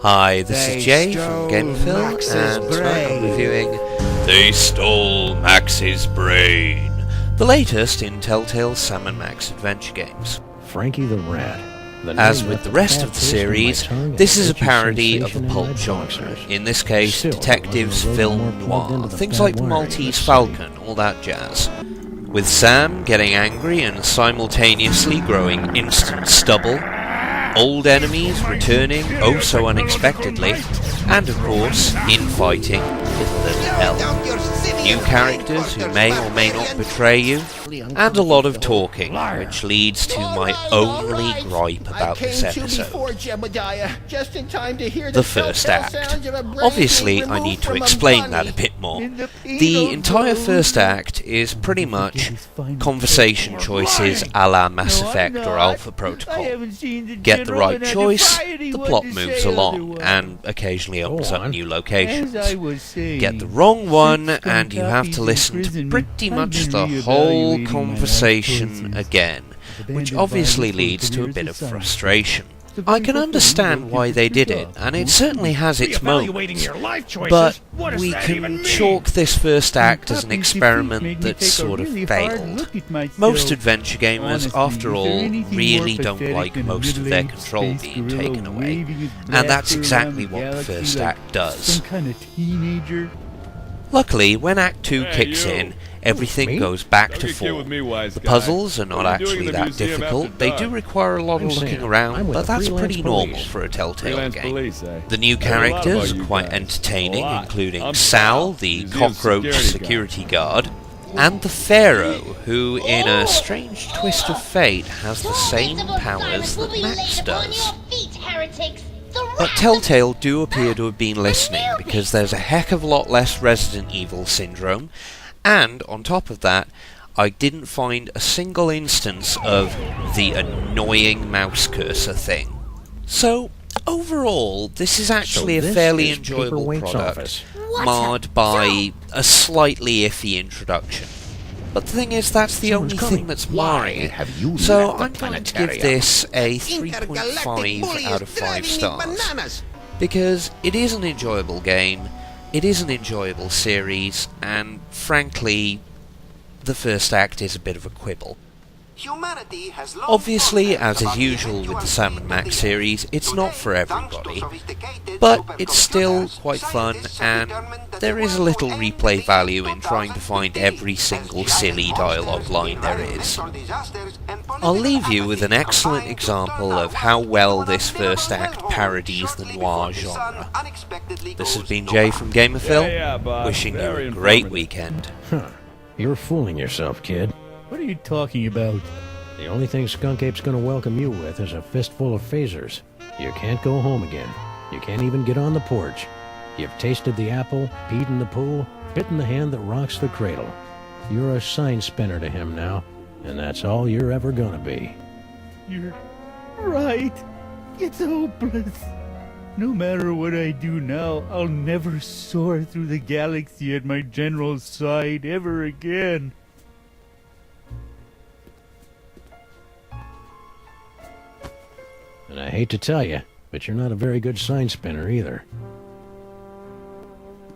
Hi, this is Jay from Gamerfill, and tonight I'm reviewing They Stole Max's Brain, the latest in Telltale's Sam & Max adventure games. Frankie the Rat. As with the rest of the series, this is a parody of the pulp genre, in this case detectives, film noir, things like the Maltese Falcon, all that jazz. With Sam getting angry and simultaneously growing instant stubble, old enemies returning oh so unexpectedly, and of course, infighting with little help. New characters who may or may not betray you, and a lot of talking, which leads to my only gripe about this episode. The first act. Obviously, I need to explain that a bit more. The entire first act is pretty much conversation choices a la Mass Effect or Alpha Protocol. Get the right choice, the plot moves along, and occasionally opens up new locations. Get the wrong one, and you have to listen to pretty much the whole conversation again, which obviously leads to a bit of frustration. I can understand why they did it, and it certainly has its moments, but we can chalk this first act as an experiment that sort of failed. Most adventure gamers, after all, really don't like most of their control being taken away, and that's exactly what the first act does. Luckily, when Act 2 kicks in, everything goes back to form. The puzzles are not actually that difficult, they do require a lot of looking around, but that's pretty normal for a Telltale game. The new characters are quite entertaining, including Sal, the cockroach security guard, and the Pharaoh, who, in a strange twist of fate, has the same powers that Max does. But Telltale do appear to have been listening, because there's a heck of a lot less Resident Evil syndrome, and on top of that, I didn't find a single instance of the annoying mouse cursor thing. So, overall, this is actually a fairly enjoyable product, marred by a slightly iffy introduction. But the thing is, that's the only thing that's marring it, so I'm going to give this a 3.5 out of 5 stars, because it is an enjoyable game, it is an enjoyable series, and frankly, the first act is a bit of a quibble. Obviously, as is usual with the Sam & Max series, it's not for everybody, but it's still quite fun, and there is a little replay value in trying to find every single silly dialogue line there is. I'll leave you with an excellent example of how well this first act parodies the noir genre. This has been Jay from Gamerfill, wishing you a great weekend. You're fooling yourself, kid. What are you talking about? The only thing Skunk Ape's gonna welcome you with is a fistful of phasers. You can't go home again. You can't even get on the porch. You've tasted the apple, peed in the pool, bitten the hand that rocks the cradle. You're a sign spinner to him now, and that's all you're ever gonna be. You're right. It's hopeless. No matter what I do now, I'll never soar through the galaxy at my general's side ever again. And I hate to tell you, but you're not a very good sign spinner either.